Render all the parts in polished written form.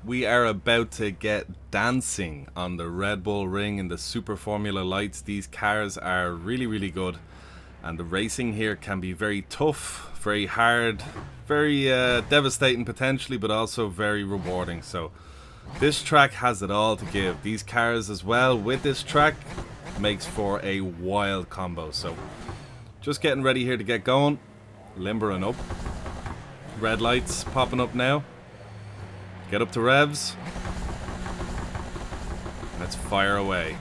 We are about to get dancing on the Red Bull Ring in the Super Formula Lights. These cars are really, really good, and the racing here can be very tough, very hard, very devastating potentially, but also very rewarding. So this track has it all to give. These cars as well with this track makes for a wild combo. So just getting ready here to get going, limbering up. Red lights popping up now. Get up to revs. Let's fire away.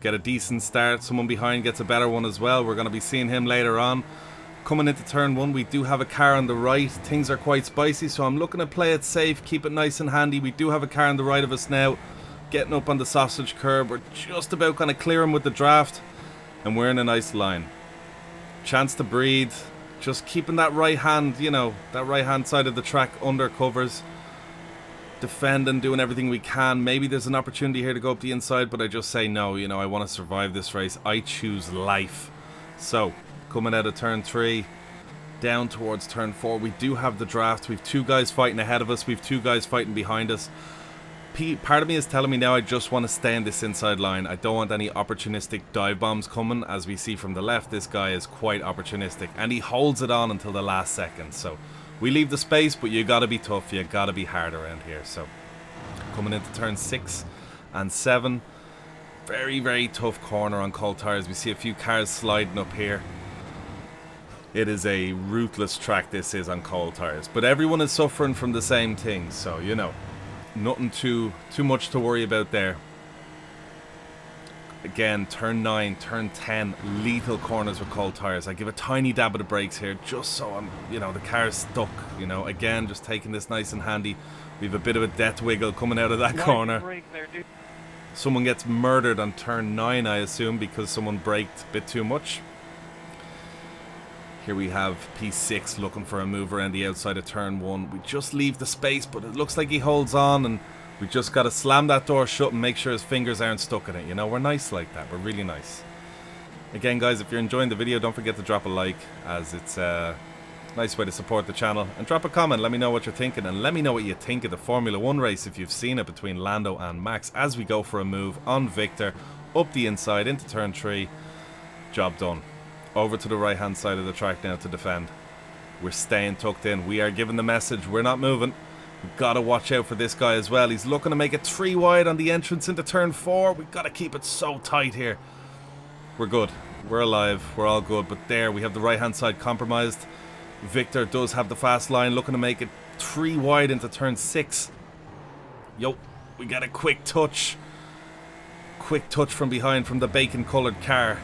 Get a decent start. Someone behind gets a better one as well. We're going to be seeing him later on. Coming into turn one, we do have a car on the right. Things are quite spicy, so I'm looking to play it safe, keep it nice and handy. We do have a car on the right of us now. Getting up on the sausage curb. We're just about going to clear him with the draft. And we're in a nice line. Chance to breathe. Just keeping that right hand, that right hand side of the track under covers. Defending, doing everything we can. Maybe there's an opportunity here to go up the inside, but I just say no. I want to survive this race. I choose life. So, coming out of turn 3, down towards turn 4. We do have the draft. We've two guys fighting ahead of us. We've two guys fighting behind us. Part of me is telling me now I just want to stay in this inside line. I don't want any opportunistic dive bombs coming. As we see from the left, this guy is quite opportunistic, and he holds it on until the last second. So we leave the space, but you got to be tough. You got to be hard around here. So coming into turn 6 and 7, very, very tough corner on cold tires. We see a few cars sliding up here. It is a ruthless track, this is, on cold tires, but everyone is suffering from the same thing. So nothing too much to worry about there. Again, turn 9, turn 10, lethal corners with cold tires. I give a tiny dab of the brakes here just so I'm, the car's stuck. Again, just taking this nice and handy. We have a bit of a death wiggle coming out of that corner. Someone gets murdered on turn 9, I assume, because someone braked a bit too much. Here we have P6 looking for a move around the outside of turn 1. We just leave the space, but it looks like he holds on, and we just got to slam that door shut and make sure his fingers aren't stuck in it. We're nice like that. We're really nice. Again, guys, if you're enjoying the video, don't forget to drop a like, as it's a nice way to support the channel. And drop a comment, let me know what you're thinking, and let me know what you think of the Formula 1 race if you've seen it between Lando and Max, as we go for a move on Victor, up the inside into turn 3. Job done. Over to the right hand side of the track now to defend. We're staying tucked in. We are giving the message. We're not moving. We've got to watch out for this guy as well. He's looking to make it 3 wide on the entrance into turn 4. We've got to keep it so tight here. We're good. We're alive. We're all good. But there, we have the right hand side compromised. Victor does have the fast line, looking to make it 3 wide into turn 6. Yo, we got a quick touch. Quick touch from behind from the bacon coloured car.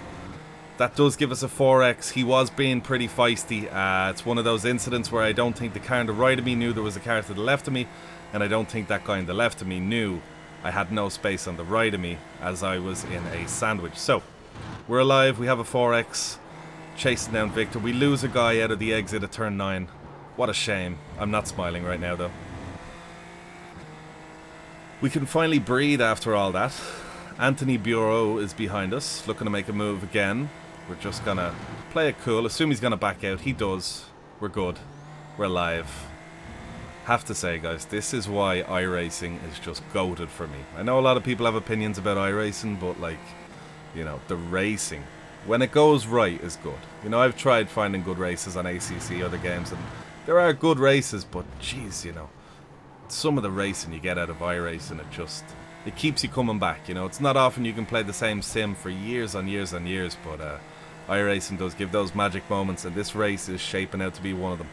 That does give us a 4x. He was being pretty feisty. It's one of those incidents where I don't think the car on the right of me knew there was a car to the left of me, and I don't think that guy on the left of me knew I had no space on the right of me, as I was in a sandwich. So, we're alive. We have a 4x. Chasing down Victor. We lose a guy out of the exit at turn 9. What a shame. I'm not smiling right now, though. We can finally breathe after all that. Anthony Bureau is behind us, looking to make a move again. We're just going to play it cool. Assume he's going to back out. He does. We're good. We're alive. Have to say, guys, this is why iRacing is just goated for me. I know a lot of people have opinions about iRacing, but, the racing, when it goes right, is good. I've tried finding good races on ACC, other games, and there are good races, but, jeez, some of the racing you get out of iRacing, it keeps you coming back. It's not often you can play the same sim for years on years on years, but iRacing does give those magic moments, and this race is shaping out to be one of them.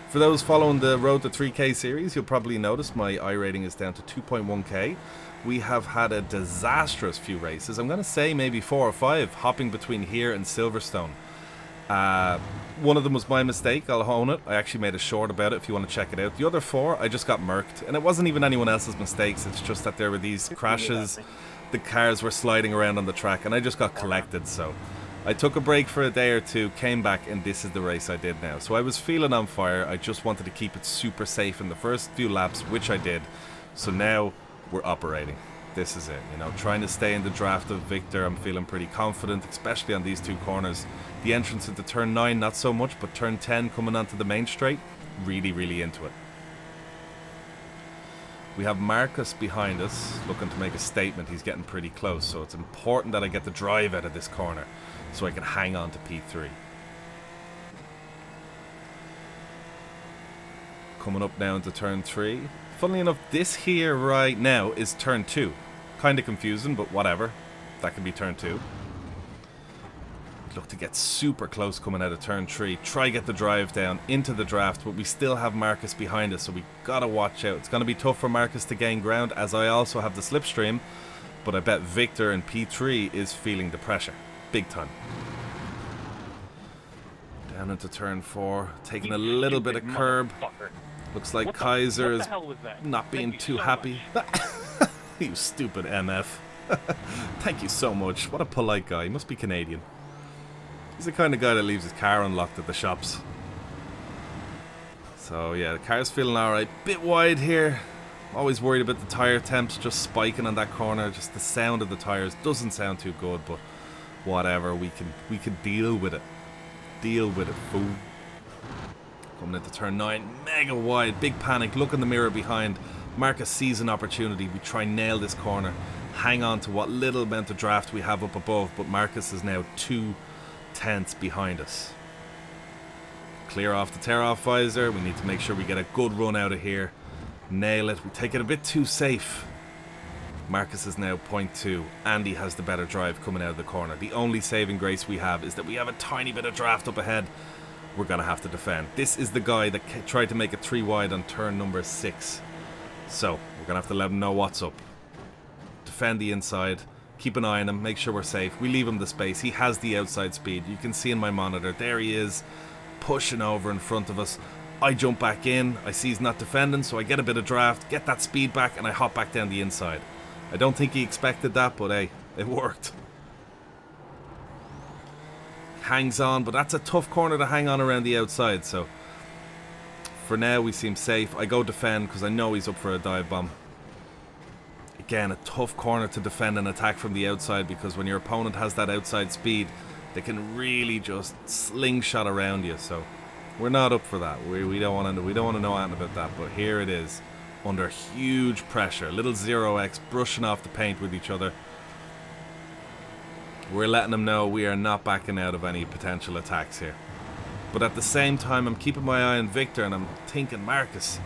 For those following the Road to 3K series, you'll probably notice my iRating is down to 2.1k. We have had a disastrous few races. I'm going to say maybe 4 or 5, hopping between here and Silverstone. One of them was my mistake, I'll own it. I actually made a short about it if you want to check it out. The other 4, I just got murked, and it wasn't even anyone else's mistakes. It's just that there were these crashes, the cars were sliding around on the track, and I just got collected. So I took a break for a day or two, came back, and this is the race I did now. So I was feeling on fire. I just wanted to keep it super safe in the first few laps, which I did. So now we're operating. This is it, trying to stay in the draft of Victor. I'm feeling pretty confident, especially on these 2 corners. The entrance into turn 9, not so much, but turn 10 coming onto the main straight, really, really into it. We have Marcus behind us, looking to make a statement. He's getting pretty close, so it's important that I get the drive out of this corner so I can hang on to P3. Coming up now into turn 3. Funnily enough, this here right now is turn 2. Kind of confusing, but whatever. That can be turn 2. Look to get super close coming out of turn 3. Try get the drive down into the draft, but we still have Marcus behind us, so we gotta watch out. It's gonna be tough for Marcus to gain ground, as I also have the slipstream, but I bet Victor in P3 is feeling the pressure. Big time. Down into turn 4, taking a little bit of curb. Looks like Kaiser is not being too happy. You stupid MF. Thank you so much. What a polite guy. He must be Canadian. He's the kind of guy that leaves his car unlocked at the shops. So yeah, the car's feeling alright. Bit wide here. Always worried about the tyre temps just spiking on that corner. Just the sound of the tyres doesn't sound too good, but whatever. We can deal with it. Deal with it, fool. Coming into turn 9. Mega wide. Big panic. Look in the mirror behind. Marcus sees an opportunity. We try nail this corner. Hang on to what little amount of draft we have up above, but Marcus is now 2 tenths behind us. Clear off the tear-off visor. We need to make sure we get a good run out of here. Nail it. We take it a bit too safe. Marcus is now 0.2. Andy has the better drive coming out of the corner. The only saving grace we have is that we have a tiny bit of draft up ahead. We're going to have to defend. This is the guy that tried to make it 3 wide on turn number 6. So, we're going to have to let him know what's up. Defend the inside. Keep an eye on him, make sure we're safe. We leave him the space. He has the outside speed. You can see in my monitor, there he is, pushing over in front of us. I jump back in. I see he's not defending, so I get a bit of draft, get that speed back, and I hop back down the inside. I don't think he expected that, but hey, it worked. Hangs on, but that's a tough corner to hang on around the outside, so for now we seem safe. I go defend because I know he's up for a dive bomb. Again, a tough corner to defend and attack from the outside, because when your opponent has that outside speed, they can really just slingshot around you. So we're not up for that. We don't want to know anything about that. But here it is, under huge pressure. Little 0x brushing off the paint with each other. We're letting them know we are not backing out of any potential attacks here. But at the same time, I'm keeping my eye on Victor, and I'm thinking, Marcus,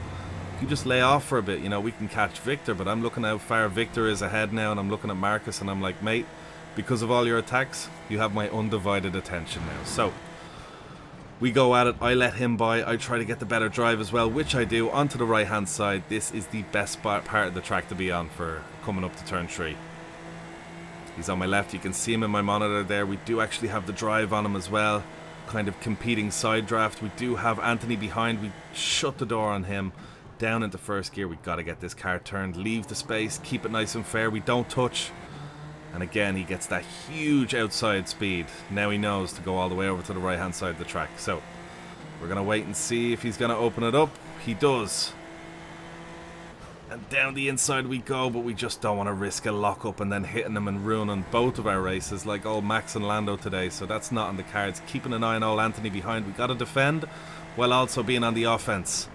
you just lay off for a bit, you know, we can catch Victor. But I'm looking how far Victor is ahead now, and I'm looking at Marcus, and I'm like, mate, because of all your attacks, you have my undivided attention now. So we go at it. I let him by. I try to get the better drive as well, which I do, onto the right hand side. This is the best part of the track to be on for coming up to turn 3. He's on my left. You can see him in my monitor there. We do actually have the drive on him as well, kind of competing side draft. We do have Anthony behind. We shut the door on him. Down into first gear. We got to get this car turned, leave the space, keep it nice and fair. We don't touch. And again, he gets that huge outside speed. Now he knows to go all the way over to the right hand side of the track. So we're going to wait and see if he's going to open it up. He does. And down the inside we go, but we just don't want to risk a lock up and then hitting him and ruining both of our races like old Max and Lando today. So that's not on the cards. Keeping an eye on old Anthony behind. We got to defend while also being on the offense.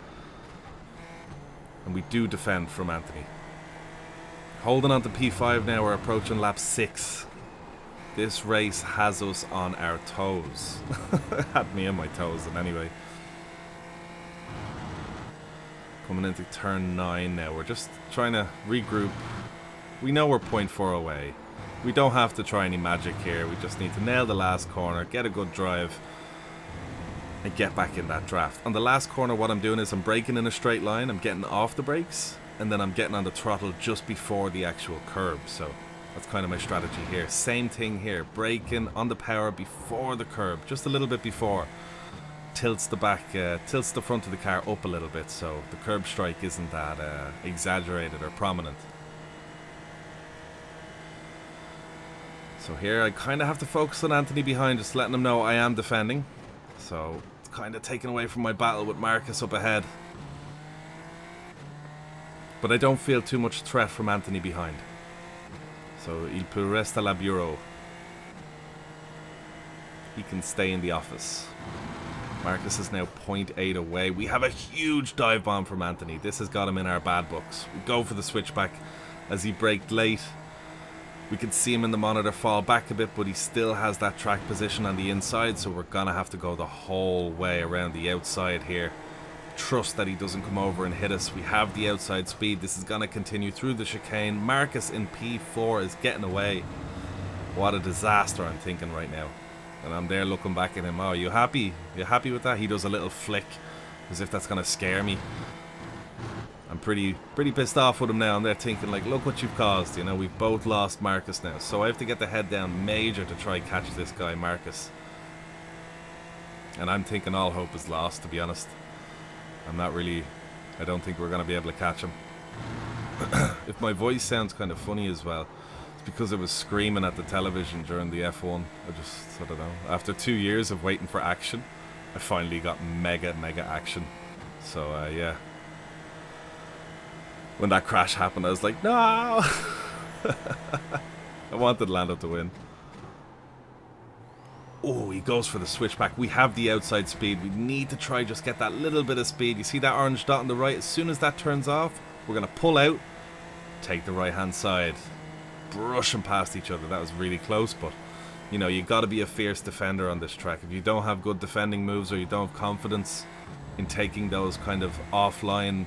And we do defend from Anthony. Holding on to P5 now. We're approaching lap 6. This race has us on our toes. Had me on my toes, and anyway. Coming into turn 9 now. We're just trying to regroup. We know we're 0.4 away. We don't have to try any magic here. We just need to nail the last corner, get a good drive, and get back in that draft. On the last corner, what I'm doing is I'm braking in a straight line. I'm getting off the brakes, and then I'm getting on the throttle just before the actual curb. So that's kind of my strategy here. Same thing here. Braking on the power before the curb, just a little bit before. Tilts the front of the car up a little bit, so the curb strike isn't that exaggerated or prominent. So here I kind of have to focus on Anthony behind, just letting him know I am defending. So it's kind of taken away from my battle with Marcus up ahead. But I don't feel too much threat from Anthony behind. So il peut rester à la bureau. He can stay in the office. Marcus is now 0.8 away. We have a huge dive bomb from Anthony. This has got him in our bad books. We go for the switchback as he braked late. We can see him in the monitor fall back a bit, but he still has that track position on the inside, so we're going to have to go the whole way around the outside here. Trust that he doesn't come over and hit us. We have the outside speed. This is going to continue through the chicane. Marcus in P4 is getting away. What a disaster I'm thinking right now. And I'm there looking back at him. Oh, you happy? You happy with that? He does a little flick as if that's going to scare me. I'm pretty pissed off with him now. I'm there thinking, like, look what you've caused. You know, we've both lost Marcus now. So I have to get the head down major to try catch this guy, Marcus. And I'm thinking all hope is lost, to be honest. I don't think we're going to be able to catch him. If my voice sounds kind of funny as well, it's because I was screaming at the television during the F1. I don't know. After 2 years of waiting for action, I finally got mega action. So, yeah. When that crash happened, I was like, no! I wanted Lando to win. Oh, he goes for the switchback. We have the outside speed. We need to try just get that little bit of speed. You see that orange dot on the right? As soon as that turns off, we're going to pull out, take the right-hand side, brushing past each other. That was really close, but, you know, you got to be a fierce defender on this track. If you don't have good defending moves or you don't have confidence in taking those kind of offline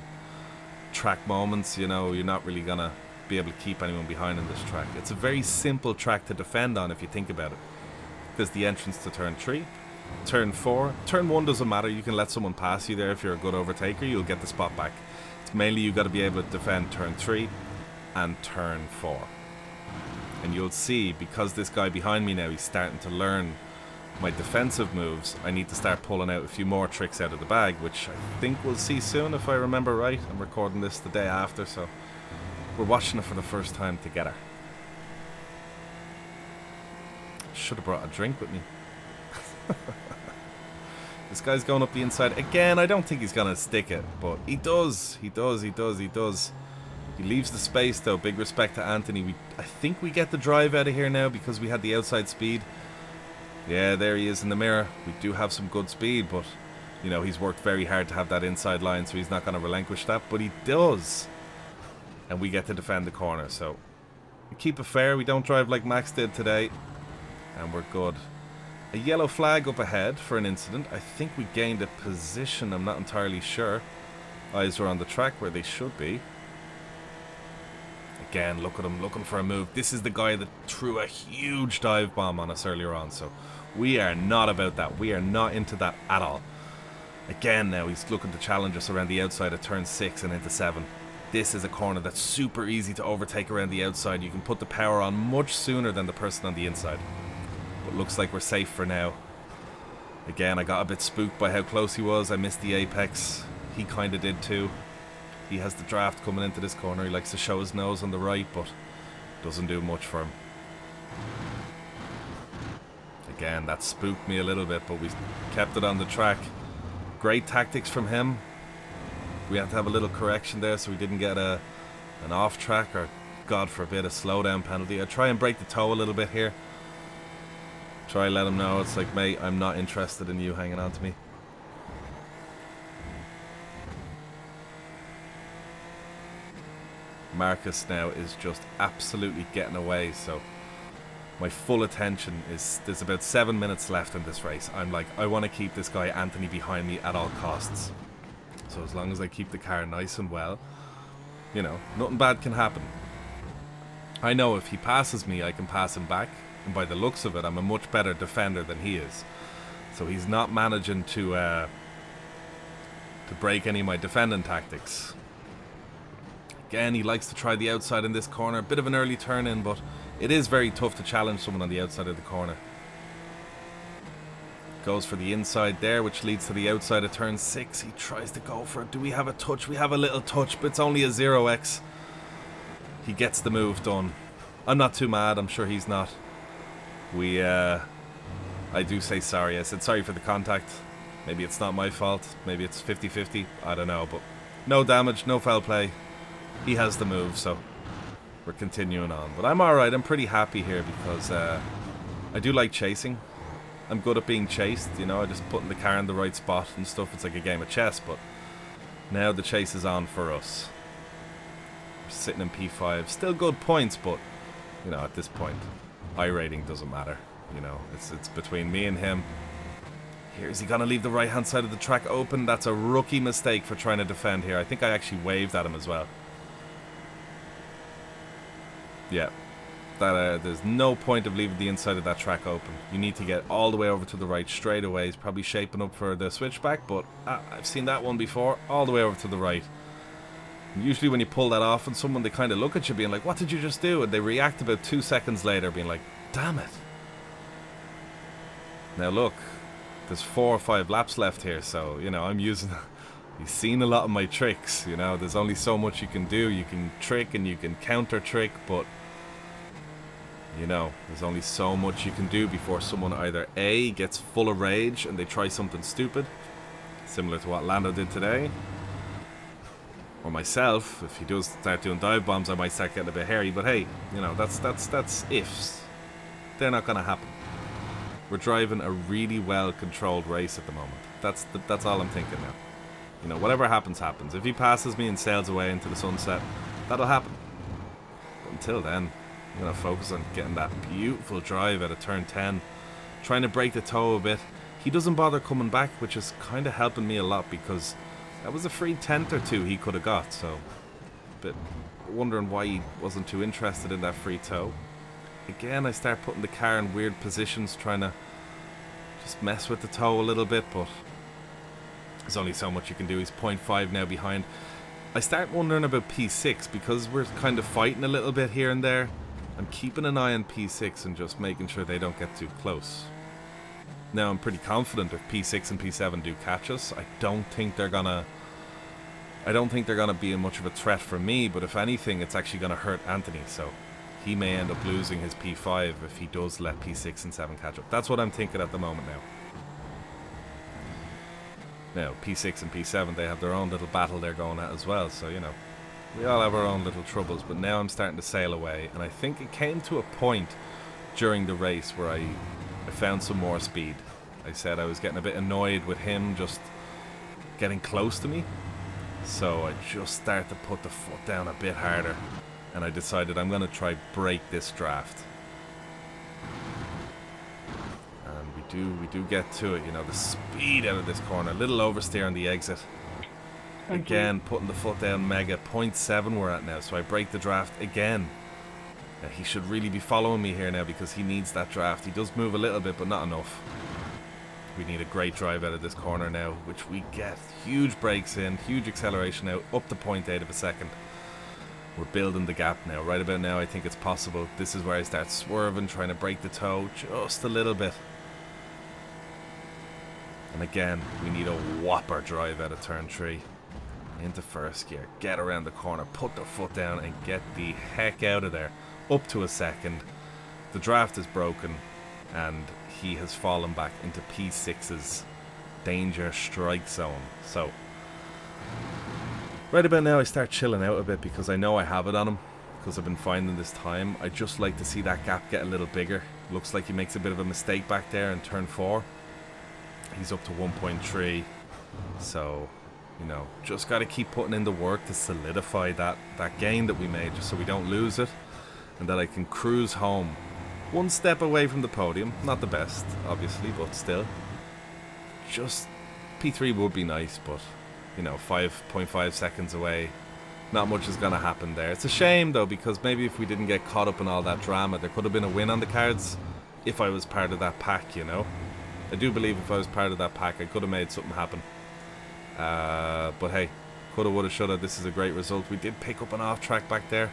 track moments, you know, you're not really going to be able to keep anyone behind in this track. It's a very simple track to defend on if you think about it. There's the entrance to turn 3, turn 4, turn 1 doesn't matter. You can let someone pass you there. If you're a good overtaker, you'll get the spot back. It's mainly you got to be able to defend turn 3 and turn 4. And you'll see, because this guy behind me now, he's starting to learn my defensive moves, I need to start pulling out a few more tricks out of the bag, which I think we'll see soon if I remember right. I'm recording this the day after, so we're watching it for the first time together. Should have brought a drink with me. This guy's going up the inside again. I don't think he's gonna stick it, but he does. He does. He leaves the space though. Big respect to Anthony. I think we get the drive out of here now because we had the outside speed. Yeah, there he is in the mirror. We do have some good speed, but you know, he's worked very hard to have that inside line, so he's not going to relinquish that, but he does. And we get to defend the corner, so we keep it fair. We don't drive like Max did today. And we're good. A yellow flag up ahead for an incident. I think we gained a position. I'm not entirely sure. Eyes are on the track where they should be. Again, look at him looking for a move. This is the guy that threw a huge dive bomb on us earlier on. So we are not about that. We are not into that at all. Again now, he's looking to challenge us around the outside of turn 6 and into 7. This is a corner that's super easy to overtake around the outside. You can put the power on much sooner than the person on the inside. But looks like we're safe for now. Again, I got a bit spooked by how close he was. I missed the apex. He kind of did too. He has the draft coming into this corner. He likes to show his nose on the right, but doesn't do much for him. Again, that spooked me a little bit, but we kept it on the track. Great tactics from him. We had to have a little correction there so we didn't get an off track or, God forbid, a slowdown penalty. I try and break the toe a little bit here. Try let him know it's like, mate, I'm not interested in you hanging on to me. Marcus now is just absolutely getting away, so my full attention is, there's about 7 minutes left in this race. I'm like, I want to keep this guy Anthony behind me at all costs. So as long as I keep the car nice and well, you know, nothing bad can happen. I know if he passes me, I can pass him back. And by the looks of it, I'm a much better defender than he is. So he's not managing to break any of my defending tactics. Again, he likes to try the outside in this corner. A bit of an early turn in, but it is very tough to challenge someone on the outside of the corner. Goes for the inside there, which leads to the outside of turn 6. He tries to go for it. Do we have a touch? We have a little touch, but it's only a 0x. He gets the move done. I'm not too mad. I'm sure he's not. I do say sorry. I said sorry for the contact. Maybe it's not my fault. Maybe it's 50-50. I don't know, but no damage, no foul play. He has the move, so we're continuing on. But I'm alright. I'm pretty happy here because I do like chasing. I'm good at being chased, you know, I just putting the car in the right spot and stuff. It's like a game of chess, but now the chase is on for us. We're sitting in P5, still good points, but you know, at this point, iRacing doesn't matter. You know, it's between me and him. Here, is he gonna leave the right hand side of the track open? That's a rookie mistake for trying to defend here. I think I actually waved at him as well. Yeah. There's no point of leaving the inside of that track open. You need to get all the way over to the right straight away. He's probably shaping up for the switchback, but I've seen that one before. All the way over to the right. And usually when you pull that off and someone, they kind of look at you being like, what did you just do? And they react about 2 seconds later being like, damn it. Now look, there's 4 or 5 laps left here, so, you know, I'm using... You've seen a lot of my tricks, you know. There's only so much you can do. You can trick and you can counter trick, but... You know, there's only so much you can do before someone either A, gets full of rage and they try something stupid, similar to what Lando did today, or myself, if he does start doing dive bombs, I might start getting a bit hairy, but hey, you know, that's ifs. They're not going to happen. We're driving a really well-controlled race at the moment. That's all I'm thinking now. You know, whatever happens, happens. If he passes me and sails away into the sunset, that'll happen. But until then... I'm going to focus on getting that beautiful drive out of turn 10. Trying to break the toe a bit. He doesn't bother coming back, which is kind of helping me a lot because that was a free tenth or two he could have got. So, a bit wondering why he wasn't too interested in that free toe. Again, I start putting the car in weird positions, trying to just mess with the toe a little bit, but there's only so much you can do. He's 0.5 now behind. I start wondering about P6 because we're kind of fighting a little bit here and there. I'm keeping an eye on P6 and just making sure they don't get too close. Now, I'm pretty confident if P6 and P7 do catch us, I don't think they're gonna be much of a threat for me, but if anything, it's actually gonna hurt Anthony, so he may end up losing his P5 if he does let P6 and 7 catch up. That's what I'm thinking at the moment now. Now, P6 and P7, they have their own little battle they're going at as well, so, you know. We all have our own little troubles, but now I'm starting to sail away, and I think it came to a point during the race where I found some more speed. I said I was getting a bit annoyed with him just getting close to me, so I just started to put the foot down a bit harder, and I decided I'm going to try break this draft. And we do get to it, you know, the speed out of this corner, a little oversteer on the exit. Again, putting the foot down mega. 0.7 we're at now, so I break the draft again. He should really be following me here now because he needs that draft. He does move a little bit, but not enough. We need a great drive out of this corner now, which we get. Huge brakes in, huge acceleration out, up to 0.8 of a second. We're building the gap now. Right about now, I think it's possible. This is where I start swerving, trying to break the toe just a little bit. And again, we need a whopper drive out of turn 3. Into first gear, get around the corner, put the foot down and get the heck out of there. Up to a second. The draft is broken and he has fallen back into P6's danger strike zone. So, right about now I start chilling out a bit because I know I have it on him. Because I've been finding this time. I just like to see that gap get a little bigger. Looks like he makes a bit of a mistake back there in turn 4. He's up to 1.3. So... You know, just got to keep putting in the work to solidify that gain that we made just so we don't lose it and that I can cruise home. One step away from the podium. Not the best, obviously, but still. Just P3 would be nice, but, you know, 5.5 seconds away. Not much is going to happen there. It's a shame, though, because maybe if we didn't get caught up in all that drama, there could have been a win on the cards if I was part of that pack, you know. I do believe if I was part of that pack, I could have made something happen. But hey, coulda, woulda, shoulda. This is a great result. We did pick up an off track back there.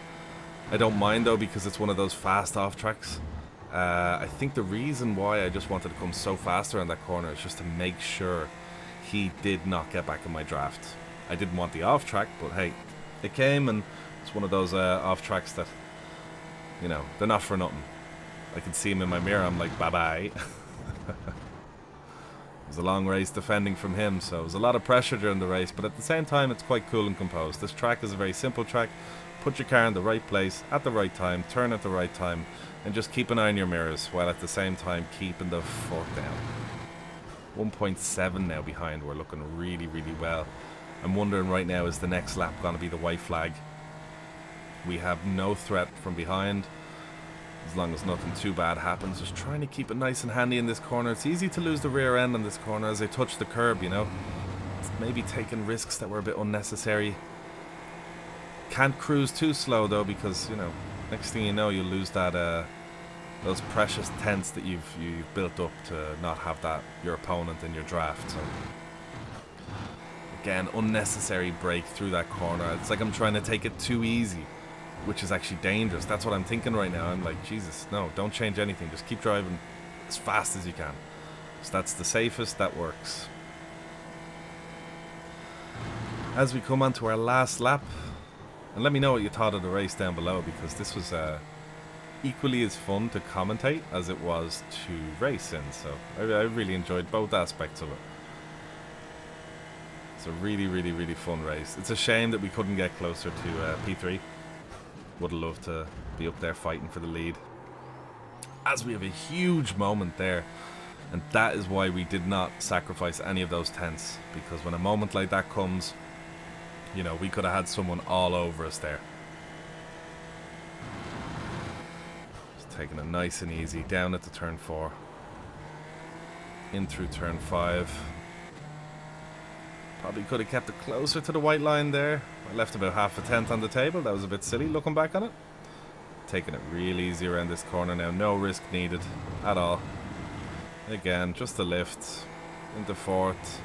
I don't mind though because it's one of those fast off tracks. I think the reason why I just wanted to come so fast around that corner is just to make sure he did not get back in my draft. I didn't want the off track, but hey, it came and it's one of those off tracks that, you know, they're not for nothing. I can see him in my mirror. I'm like, bye bye. was a long race defending from him, so it was a lot of pressure during the race, but at the same time it's quite cool and composed. This track is a very simple track. Put your car in the right place at the right time, turn at the right time, and just keep an eye on your mirrors while at the same time keeping the foot down. 1.7 now behind. We're looking really, really well. I'm wondering right now, is the next lap going to be the white flag? We have no threat from behind, as long as nothing too bad happens. Just trying to keep it nice and handy in this corner. It's easy to lose the rear end on this corner as I touch the curb, you know. It's maybe taking risks that were a bit unnecessary. Can't cruise too slow though, because, you know, next thing you know, you'll lose that those precious tenths that you've built up to not have that your opponent in your draft. So again, unnecessary brake through that corner. It's like I'm trying to take it too easy, which is actually dangerous. That's what I'm thinking right now. I'm like, Jesus, no, don't change anything. Just keep driving as fast as you can. So that's the safest, that works. As we come on to our last lap, and let me know what you thought of the race down below, because this was equally as fun to commentate as it was to race in. So I really enjoyed both aspects of it. It's a really, really, really fun race. It's a shame that we couldn't get closer to P3. Would have loved to be up there fighting for the lead, as we have a huge moment there, and that is why we did not sacrifice any of those tenths, because when a moment like that comes, you know, we could have had someone all over us there. Just taking it nice and easy down at the turn 4, in through turn 5. Probably could have kept it closer to the white line there. I left about half a tenth on the table. That was a bit silly looking back on it. Taking it real easy around this corner now. No risk needed at all. Again, just a lift into 4th.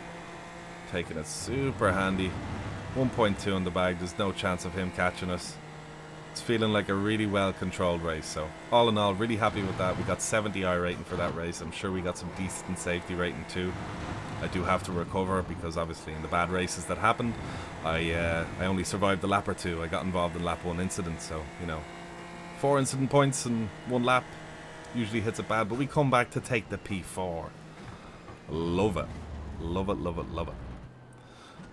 Taking it super handy. 1.2 on the bag. There's no chance of him catching us. It's feeling like a really well controlled race. So all in all, really happy with that. We got 70 iRating for that race. I'm sure we got some decent safety rating too. I do have to recover, because obviously in the bad races that happened, I only survived a lap or two. I got involved in lap 1 incident, so, you know, 4 incident points in 1 lap usually hits it bad, but we come back to take the P4. Love it. Love it, love it, love it.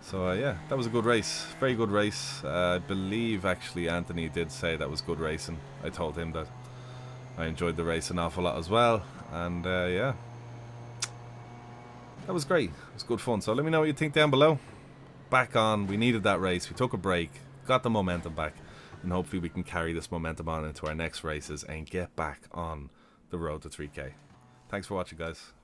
So yeah, that was a good race. Very good race. I believe actually Anthony did say that was good racing. I told him that I enjoyed the race an awful lot as well, and yeah, that was great. It was good fun. So let me know what you think down below. Back on. We needed that race. We took a break, got the momentum back, and hopefully we can carry this momentum on into our next races and get back on the road to 3K. Thanks for watching, guys.